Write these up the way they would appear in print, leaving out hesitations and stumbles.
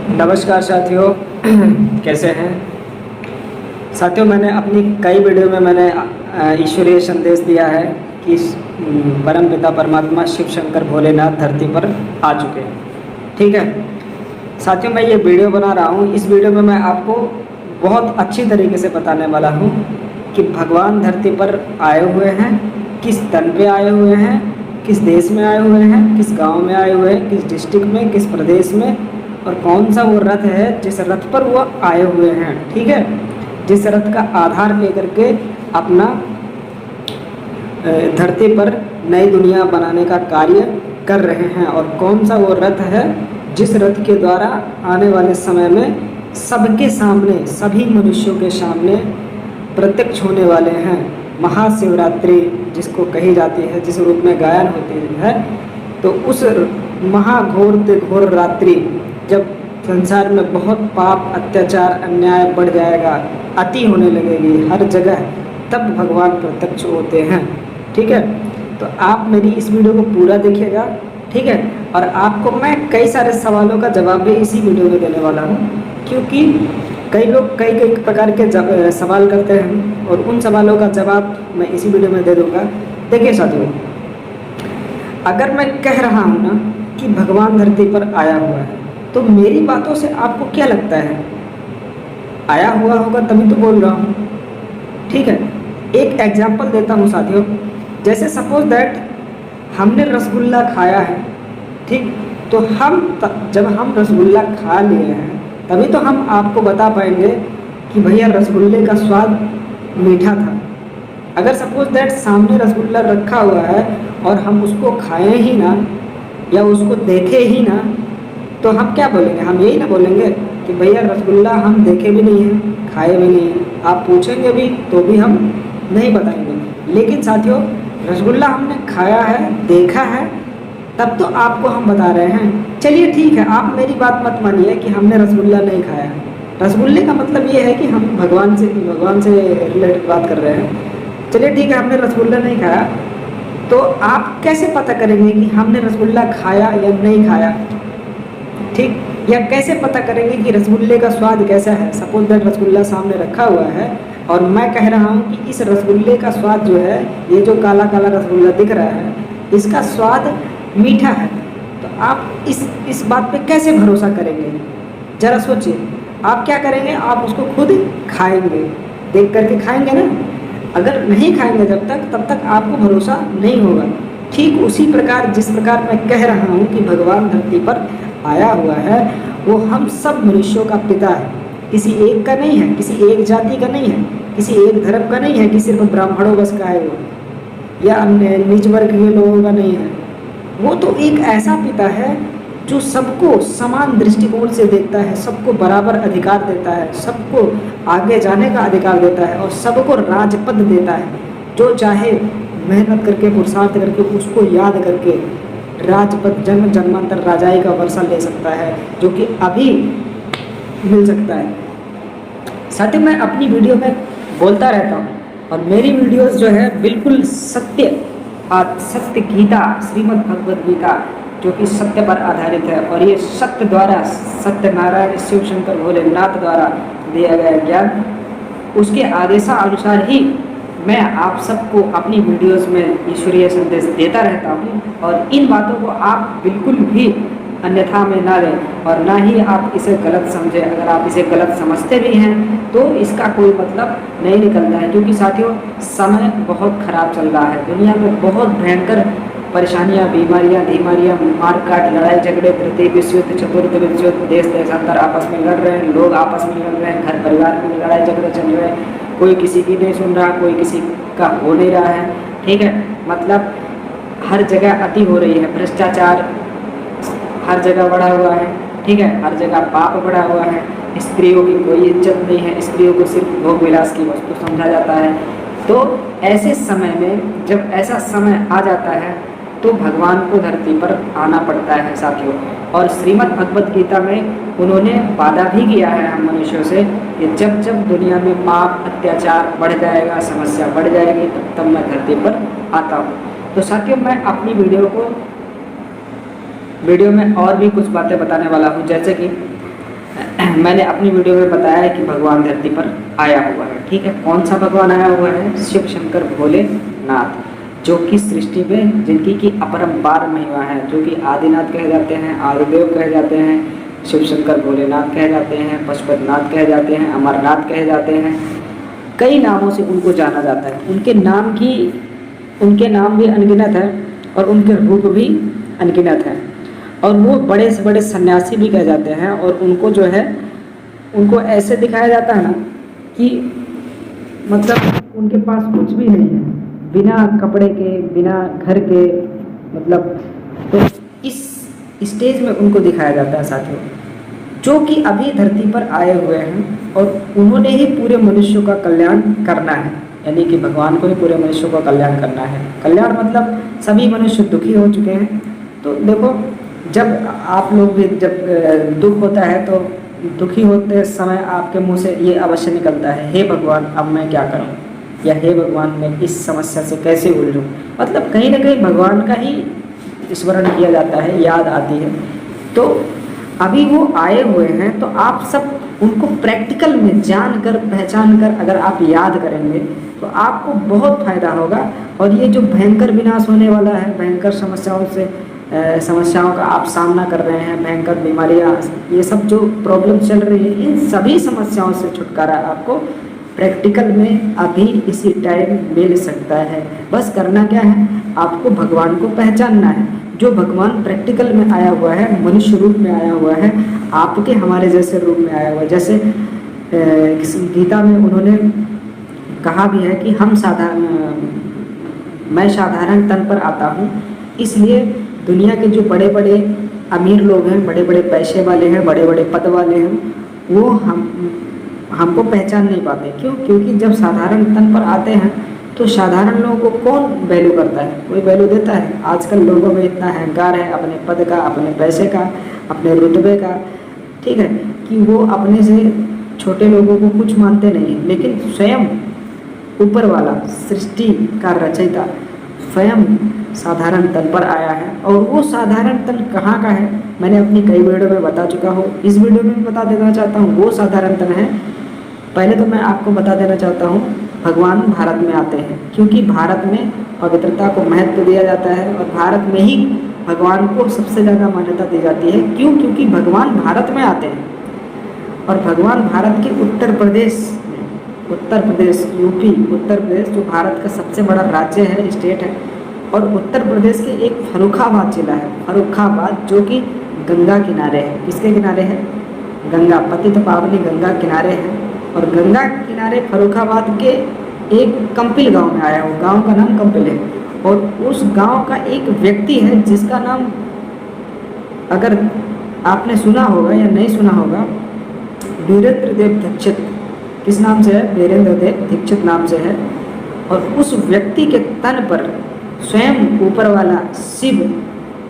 नमस्कार साथियों। कैसे हैं साथियों। मैंने अपनी कई वीडियो में मैंने ईश्वरीय संदेश दिया है कि परम पिता परमात्मा शिव शंकर भोलेनाथ धरती पर आ चुके हैं। ठीक है साथियों, मैं ये वीडियो बना रहा हूँ। इस वीडियो में मैं आपको बहुत अच्छी तरीके से बताने वाला हूँ कि भगवान धरती पर आए हुए हैं, किस तन पे आए हुए हैं, किस देश में आए हुए हैं, किस गांव में आए हुए हैं, किस डिस्ट्रिक्ट में, किस प्रदेश में, और कौन सा वो रथ है जिस रथ पर वो आए हुए हैं। ठीक है, जिस रथ का आधार लेकर के अपना धरती पर नई दुनिया बनाने का कार्य कर रहे हैं, और कौन सा वो रथ है जिस रथ के द्वारा आने वाले समय में सबके सामने, सभी मनुष्यों के सामने प्रत्यक्ष होने वाले हैं। महाशिवरात्रि जिसको कही जाती है, जिस रूप में गायन होती है, तो उस महाघोर से घोर रात्रि जब संसार में बहुत पाप, अत्याचार, अन्याय बढ़ जाएगा, अति होने लगेगी हर जगह, तब भगवान प्रत्यक्ष होते हैं। ठीक है, तो आप मेरी इस वीडियो को पूरा देखिएगा। ठीक है, और आपको मैं कई सारे सवालों का जवाब भी इसी वीडियो में देने वाला हूँ, क्योंकि कई लोग कई कई प्रकार के सवाल करते हैं, और उन सवालों का जवाब मैं इसी वीडियो में दे दूँगा। देखिए साथियों, अगर मैं कह रहा हूँ ना कि भगवान धरती पर आया हुआ है, तो मेरी बातों से आपको क्या लगता है? आया हुआ होगा तभी तो बोल रहा हूँ। ठीक है, एक एग्जाम्पल देता हूँ साथियों। जैसे सपोज दैट हमने रसगुल्ला खाया है, ठीक, तो जब हम रसगुल्ला खा लिए हैं तभी तो हम आपको बता पाएंगे कि भैया रसगुल्ले का स्वाद मीठा था। अगर सपोज दैट सामने रसगुल्ला रखा हुआ है और हम उसको खाएं ही ना, या उसको देखे ही ना, तो हम क्या बोलेंगे? हम यही ना बोलेंगे कि भैया रसगुल्ला हम देखे भी नहीं हैं, खाए भी नहीं हैं। आप पूछेंगे भी तो भी हम नहीं बताएंगे। लेकिन साथियों, रसगुल्ला हमने खाया है, देखा है, तब तो आपको हम बता रहे हैं। चलिए ठीक है, आप मेरी बात मत मानिए कि हमने रसगुल्ला नहीं खाया है। रसगुल्ले का मतलब ये है कि हम भगवान से रिलेटेड बात कर रहे हैं। चलिए ठीक है, हमने रसगुल्ला नहीं खाया, तो आप कैसे पता करेंगे कि हमने रसगुल्ला खाया या नहीं खाया? ठीक, या कैसे पता करेंगे कि रसगुल्ले का स्वाद कैसा है? सपोज दैट रसगुल्ला सामने रखा हुआ है और मैं कह रहा हूँ कि इस रसगुल्ले का स्वाद जो है, ये जो काला काला रसगुल्ला दिख रहा है, इसका स्वाद मीठा है, तो आप इस बात पे कैसे भरोसा करेंगे? जरा सोचिए, आप क्या करेंगे? आप उसको खुद खाएंगे, देख करके खाएंगे ना। अगर नहीं खाएंगे जब तक, तब तक आपको भरोसा नहीं होगा। ठीक उसी प्रकार जिस प्रकार मैं कह रहा हूँ कि भगवान धरती पर आया हुआ है, वो हम सब मनुष्यों का पिता है। किसी एक का नहीं है, किसी एक जाति का नहीं है, किसी एक धर्म का नहीं है कि सिर्फ ब्राह्मणों बस का है वो, या अन्य निज वर्ग के लोगों का नहीं है। वो तो एक ऐसा पिता है जो सबको समान दृष्टिकोण से देखता है, सबको बराबर अधिकार देता है, सबको आगे जाने का अधिकार देता है, और सबको राजपद देता है। जो चाहे मेहनत करके, पुरुषार्थ करके, उसको याद करके राजपद, जन्म जन्मांतर राजाई का वर्षा ले सकता है, जो कि अभी मिल सकता है। साथियों, मैं अपनी वीडियो में बोलता रहता हूँ, और मेरी वीडियोस जो है बिल्कुल सत्य गीता, श्रीमद् भगवद गीता, जो कि सत्य पर आधारित है, और ये सत्य द्वारा, सत्यनारायण शिव शंकर भोलेनाथ द्वारा दिया गया ज्ञान, उसके आदेशानुसार ही मैं आप सबको अपनी वीडियोस में ईश्वरीय संदेश देता रहता हूँ। और इन बातों को आप बिल्कुल भी अन्यथा में ना लें, और ना ही आप इसे गलत समझें। अगर आप इसे गलत समझते भी हैं तो इसका कोई मतलब नहीं निकलता है, क्योंकि साथियों समय बहुत खराब चल रहा है। दुनिया में बहुत भयंकर परेशानियाँ, बीमारियाँ, मारकाट, लड़ाई झगड़े, तृतीय विश्व युद्ध, चतुर्थ विश्व युद्ध, देश देशांतर आपस में लड़ रहे हैं, लोग आपस में लड़ रहे हैं, घर परिवार में लड़ाई झगड़े चल रहे हैं, कोई किसी की नहीं सुन रहा, कोई किसी का हो नहीं रहा है। ठीक है, मतलब हर जगह अति हो रही है, भ्रष्टाचार हर जगह बढ़ा हुआ है। ठीक है, हर जगह पाप बढ़ा हुआ है, स्त्रियों की कोई इज्जत नहीं है, स्त्रियों को सिर्फ भोग विलास की वस्तु समझा जाता है। तो ऐसे समय में, जब ऐसा समय आ जाता है, तो भगवान को धरती पर आना पड़ता है साथियों। और श्रीमद् भगवद गीता में उन्होंने वादा भी किया है हम मनुष्यों से कि जब जब दुनिया में पाप, अत्याचार बढ़ जाएगा, समस्या बढ़ जाएगी, तब तब मैं धरती पर आता हूँ। तो साथियों, मैं अपनी वीडियो में और भी कुछ बातें बताने वाला हूँ, जैसे कि मैंने अपनी वीडियो में बताया है कि भगवान धरती पर आया हुआ है। ठीक है, कौन सा भगवान आया हुआ है? शिव शंकर भोलेनाथ, जो कि सृष्टि में जिनकी की अपरंपार महिमा है, जो कि आदिनाथ कहे जाते हैं, आदिदेव कहे जाते हैं, शिव शंकर भोलेनाथ कहे जाते हैं, पशुपतिनाथ कहे जाते हैं, अमरनाथ कहे जाते हैं। कई नामों से उनको जाना जाता है। उनके नाम भी अनगिनत है और उनके रूप भी अनगिनत है। और वो बड़े से बड़े सन्यासी भी कहे जाते हैं। और उनको जो है, उनको ऐसे दिखाया जाता है ना कि मतलब उनके पास कुछ भी नहीं है, बिना कपड़े के, बिना घर के, मतलब तो इस स्टेज में उनको दिखाया जाता है साथियों, जो कि अभी धरती पर आए हुए हैं और उन्होंने ही पूरे मनुष्यों का कल्याण करना है। यानी कि भगवान को ही पूरे मनुष्यों का कल्याण करना है। कल्याण मतलब सभी मनुष्य दुखी हो चुके हैं। तो देखो, जब आप लोग भी जब दुख होता है तो दुखी होते समय आपके मुंह से ये अवश्य निकलता है, हे भगवान अब मैं क्या करूं, या हे भगवान मैं इस समस्या से कैसे उलझूं। मतलब कहीं ना कहीं भगवान का ही स्मरण किया जाता है, याद आती है। तो अभी वो आए हुए हैं तो आप सब उनको प्रैक्टिकल में जान कर, पहचान कर अगर आप याद करेंगे तो आपको बहुत फायदा होगा। और ये जो भयंकर विनाश होने वाला है, भयंकर समस्याओं का आप सामना कर रहे हैं, भयंकर बीमारियां, ये सब जो प्रॉब्लम चल रही है, इन सभी समस्याओं से छुटकारा आपको प्रैक्टिकल में अभी इसी टाइम मिल सकता है। बस करना क्या है, आपको भगवान को पहचानना है, जो भगवान प्रैक्टिकल में आया हुआ है, मनुष्य रूप में आया हुआ है, आपके हमारे जैसे रूप में आया हुआ है। जैसे गीता में उन्होंने कहा भी है कि मैं साधारण तन पर आता हूँ, इसलिए दुनिया के जो बड़े बड़े अमीर लोग हैं, बड़े बड़े पैसे वाले हैं, बड़े बड़े पद वाले हैं, वो हमको पहचान नहीं पाते। क्यों? क्योंकि जब साधारण तन पर आते हैं तो साधारण लोगों को कौन वैल्यू करता है? कोई वैल्यू देता है? आजकल लोगों में इतना अहंकार है अपने पद का, अपने पैसे का, अपने रुतबे का, ठीक है, कि वो अपने से छोटे लोगों को कुछ मानते नहीं हैं। लेकिन स्वयं ऊपर वाला, सृष्टि का रचयिता स्वयं साधारण तन पर आया है। और वो साधारण तन कहाँ का है, मैंने अपनी कई वीडियो में बता चुका हूँ, इस वीडियो में बता देना चाहता हूँ। वो साधारण तन है, पहले तो मैं आपको बता देना चाहता हूँ, भगवान भारत में आते हैं, क्योंकि भारत में पवित्रता को महत्व दिया जाता है और भारत में ही भगवान को सबसे ज़्यादा मान्यता दी जाती है। क्यों? क्योंकि भगवान भारत में आते हैं। और भगवान भारत के उत्तर प्रदेश यूपी, उत्तर प्रदेश जो भारत का सबसे बड़ा राज्य है, स्टेट है, और उत्तर प्रदेश के एक फर्रुखाबाद जिला है, फर्रुखाबाद, जो कि गंगा किनारे है। किसके किनारे है? गंगा, पतित पावनी गंगा किनारे है। और गंगा किनारे फर्रुखाबाद के एक कंपिल गांव में आया हूँ, गांव का नाम कंपिल है। और उस गांव का एक व्यक्ति है जिसका नाम, अगर आपने सुना होगा या नहीं सुना होगा, वीरेंद्र देव दीक्षित। किस नाम से है? वीरेंद्र देव दीक्षित नाम से है। और उस व्यक्ति के तन पर स्वयं ऊपर वाला शिव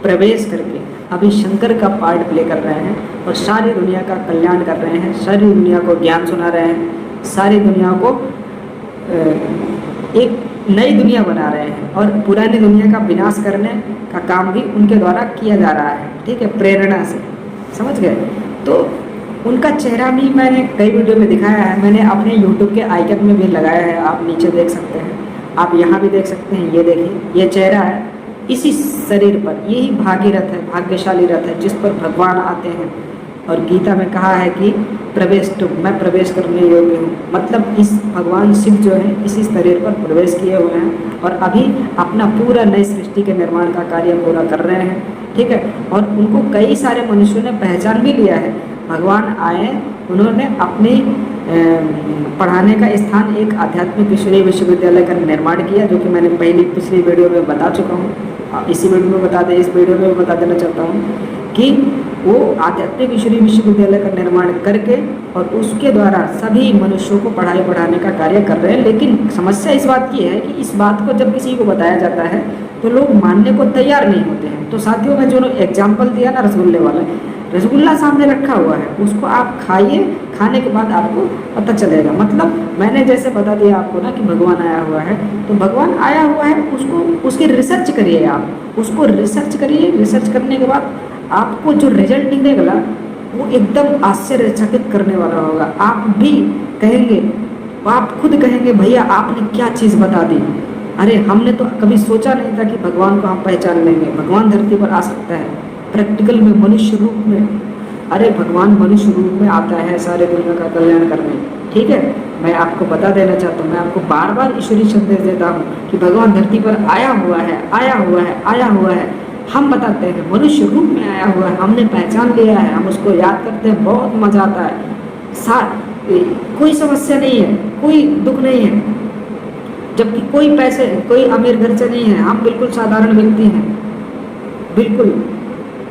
प्रवेश करके अभी शंकर का पार्ट प्ले कर रहे हैं और सारी दुनिया का कल्याण कर रहे हैं, सारी दुनिया को ज्ञान सुना रहे हैं, सारी दुनिया को एक नई दुनिया बना रहे हैं। और पुरानी दुनिया का विनाश करने का काम भी उनके द्वारा किया जा रहा है, ठीक है, प्रेरणा से। समझ गए? तो उनका चेहरा भी मैंने कई वीडियो में दिखाया है, मैंने अपने यूट्यूब के आइकन में भी लगाया है, आप नीचे देख सकते हैं, आप यहाँ भी देख सकते हैं। ये देखिए, ये चेहरा है, इसी शरीर पर यही भागीरथ है, भाग्यशाली रथ है, जिस पर भगवान आते हैं। और गीता में कहा है कि प्रवेश तो मैं प्रवेश करने योग्य हूँ। मतलब इस भगवान शिव जो है इसी शरीर पर प्रवेश किए हुए हैं और अभी अपना पूरा नई सृष्टि के निर्माण का कार्य पूरा कर रहे हैं, ठीक है। और उनको कई सारे मनुष्यों ने पहचान भी लिया है। भगवान आए, उन्होंने अपनी पढ़ाने का स्थान एक आध्यात्मिक ईश्वरीय विश्वविद्यालय का निर्माण किया, जो कि मैंने पिछली वीडियो में बता चुका हूँ। इसी वीडियो में इस वीडियो में बता देना चाहता हूँ कि वो आध्यात्मिक ईश्वरीय विश्वविद्यालय का निर्माण करके और उसके द्वारा सभी मनुष्यों को पढ़ाने का कार्य कर रहे हैं। लेकिन समस्या इस बात की है कि इस बात को जब किसी को बताया जाता है तो लोग मानने को तैयार नहीं होते हैं। तो साथियों, में जो एग्जाम्पल दिया ना रसगुल्ले वाला, रसगुल्ला सामने रखा हुआ है, उसको आप खाइए, खाने के बाद आपको पता चलेगा। मतलब मैंने जैसे बता दिया आपको ना कि भगवान आया हुआ है, तो भगवान आया हुआ है, उसकी रिसर्च करिए, आप उसको रिसर्च करिए। रिसर्च करने के बाद आपको जो रिजल्ट निकलेगा वो एकदम आश्चर्यचकित करने वाला होगा। आप भी कहेंगे, आप खुद कहेंगे भैया आपने क्या चीज़ बता दी। अरे हमने तो कभी सोचा नहीं था कि भगवान को हम पहचान लेंगे। भगवान धरती पर आ सकता है प्रैक्टिकल में, मनुष्य रूप में। अरे भगवान मनुष्य रूप में आता है सारे दुनिया का कल्याण करने। ठीक है, मैं आपको बता देना चाहता हूँ, मैं आपको बार बार ईश्वरीय संदेश देता हूँ कि भगवान धरती पर आया हुआ है, आया हुआ है, आया हुआ है। हम बताते हैं मनुष्य रूप में आया हुआ है, हमने पहचान लिया है, हम उसको याद करते हैं, बहुत मजा आता है। कोई समस्या नहीं है, कोई दुख नहीं है, जबकि कोई अमीर घर से नहीं है, हम बिल्कुल साधारण व्यक्ति हैं, बिल्कुल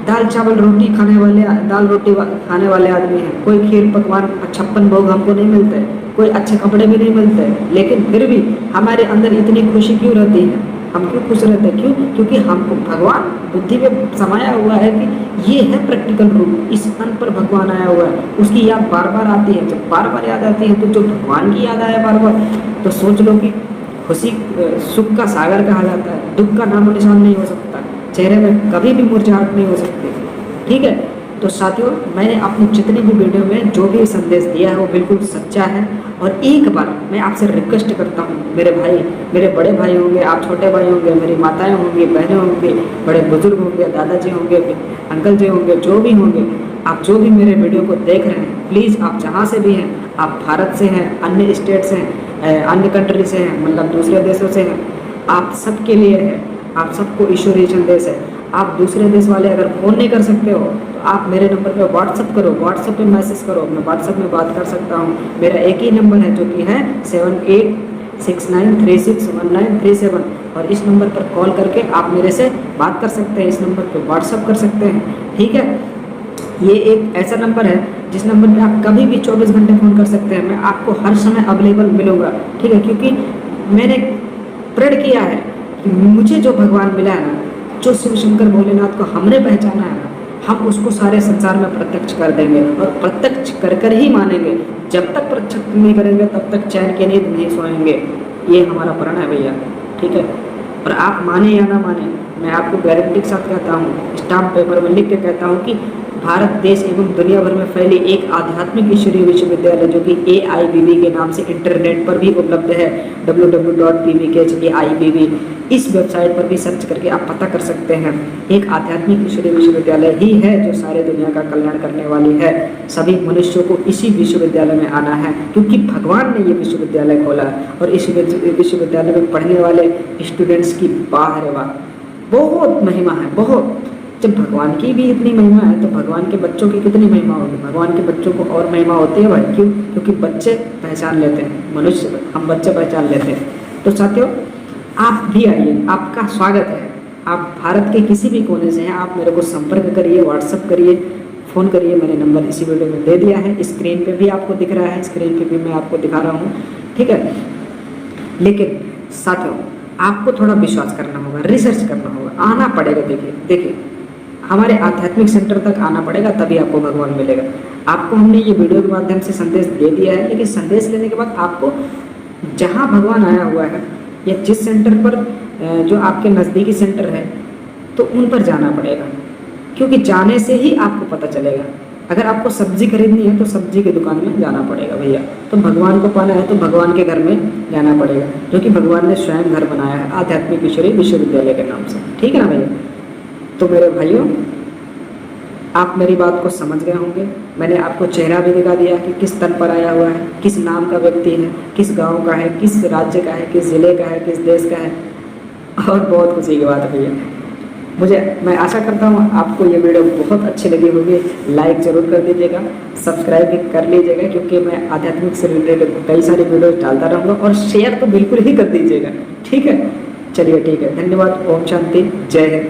दाल चावल रोटी खाने वाले, दाल रोटी खाने वाले आदमी हैं। कोई खीर पकवान 56 भोग हमको नहीं मिलते, कोई अच्छे कपड़े भी नहीं मिलते, लेकिन फिर भी हमारे अंदर इतनी खुशी क्यों रहती है? हम क्यों खुश रहते हैं? क्यों? क्योंकि हमको भगवान बुद्धि में समाया हुआ है कि ये है प्रैक्टिकल रूप, इस अन्न पर भगवान आया हुआ है। उसकी याद बार बार आती है। जब बार बार याद आती है तो जो भगवान की याद आए बार बार, तो सोच लो कि खुशी सुख का सागर कहा जाता है, दुख का नामो निशान नहीं हो सकता, चेहरे में कभी भी मुरझाहट नहीं हो सकती। ठीक है, तो साथियों मैंने अपनी जितनी भी वीडियो में जो भी संदेश दिया है वो बिल्कुल सच्चा है। और एक बार मैं आपसे रिक्वेस्ट करता हूँ, मेरे भाई, मेरे बड़े भाई होंगे, आप छोटे भाई होंगे, मेरी माताएं होंगी, बहनें होंगी, बड़े बुजुर्ग होंगे, दादाजी होंगे, अंकल जी होंगे, जो भी होंगे, आप जो भी मेरे वीडियो को देख रहे हैं, प्लीज़ आप जहाँ से भी हैं, आप भारत से हैं, अन्य स्टेट से हैं, अन्य कंट्री से हैं, मतलब दूसरे देशों से हैं, आप सबके लिए है, आप सबको ईश्वरीय संदेश है। आप दूसरे देश वाले अगर फ़ोन नहीं कर सकते हो तो आप मेरे नंबर पे व्हाट्सअप करो, व्हाट्सअप पे मैसेज करो, मैं व्हाट्सअप में बात कर सकता हूँ। मेरा एक ही नंबर है जो कि है 7869361937, और इस नंबर पर कॉल करके आप मेरे से बात कर सकते हैं, इस नंबर पर व्हाट्सअप कर सकते हैं। ठीक है, ये एक ऐसा नंबर है जिस नंबर पे आप कभी भी 24 घंटे फ़ोन कर सकते हैं। मैं आपको हर समय अवेलेबल मिलूँगा। ठीक है, क्योंकि मैंने प्रण किया है कि मुझे जो भगवान मिला है ना, जो शिव शंकर भोलेनाथ को हमने पहचाना है ना, हम उसको सारे संसार में प्रत्यक्ष कर देंगे, और प्रत्यक्ष कर कर ही मानेंगे। जब तक प्रत्यक्ष नहीं करेंगे तब तक चैन की नींद नहीं सोएंगे। ये हमारा प्रण है भैया। ठीक है, और आप माने या ना माने, मैं आपको गारंटी के साथ कहता हूँ, स्टाम्प पेपर में लिख के कहता हूँ कि भारत देश एवं दुनिया भर में फैली एक आध्यात्मिक ईश्वरीय विश्वविद्यालय जो कि AIBB के नाम से इंटरनेट पर भी उपलब्ध है, www.pvkhaibv, इस वेबसाइट पर भी सर्च करके आप पता कर सकते हैं। एक आध्यात्मिक ईश्वरीय विश्वविद्यालय ही है जो सारे दुनिया का कल्याण करने वाली है। सभी मनुष्यों को इसी विश्वविद्यालय में आना है, क्योंकि भगवान ने ये विश्वविद्यालय खोला है, और इस विश्वविद्यालय में पढ़ने वाले स्टूडेंट्स की वाह रे वाह, बहुत महिमा है, बहुत। जब भगवान की भी इतनी महिमा है तो भगवान के बच्चों की कितनी महिमा होगी? भगवान के बच्चों को और महिमा होती है भाई। क्यों? क्योंकि बच्चे पहचान लेते हैं, मनुष्य हम बच्चे पहचान लेते हैं। तो साथियों आप भी आइए, आपका स्वागत है। आप भारत के किसी भी कोने से हैं, आप मेरे को संपर्क करिए, व्हाट्सअप करिए, फ़ोन करिए। मैंने नंबर इसी वीडियो में दे दिया है, स्क्रीन पे भी आपको दिख रहा है, स्क्रीन पे भी मैं आपको दिखा रहा हूँ। ठीक है, लेकिन साथियों आपको थोड़ा विश्वास करना होगा, रिसर्च करना होगा, आना पड़ेगा। देखिए हमारे आध्यात्मिक सेंटर तक आना पड़ेगा, तभी आपको भगवान मिलेगा। आपको हमने ये वीडियो के माध्यम से संदेश दे दिया है, लेकिन संदेश लेने के बाद आपको जहाँ भगवान आया हुआ है या जिस सेंटर पर जो आपके नज़दीकी सेंटर है तो उन पर जाना पड़ेगा, क्योंकि जाने से ही आपको पता चलेगा। अगर आपको सब्जी खरीदनी है तो सब्जी की दुकान में जाना पड़ेगा भैया। तो भगवान को पाना है तो भगवान के घर में जाना पड़ेगा, जो कि भगवान ने स्वयं घर बनाया है आध्यात्मिक ईश्वरीय विश्वविद्यालय के नाम से। ठीक है ना भैया? तो मेरे भाइयों आप मेरी बात को समझ गए होंगे। मैंने आपको चेहरा भी दिखा दिया कि किस तन पर आया हुआ है, किस नाम का व्यक्ति है, किस गांव का है, किस राज्य का है, किस ज़िले का है, किस देश का है, और बहुत खुशी की बात है भैया। मैं आशा करता हूँ आपको ये वीडियो बहुत अच्छी लगी होगी। लाइक ज़रूर कर दीजिएगा, सब्सक्राइब भी कर लीजिएगा, क्योंकि मैं आध्यात्मिक से रिलेटेड कई सारी वीडियो डालता रहूँगा, और शेयर तो बिल्कुल ही कर दीजिएगा। ठीक है, चलिए ठीक है, धन्यवाद। ओम शांति, जय हिंद।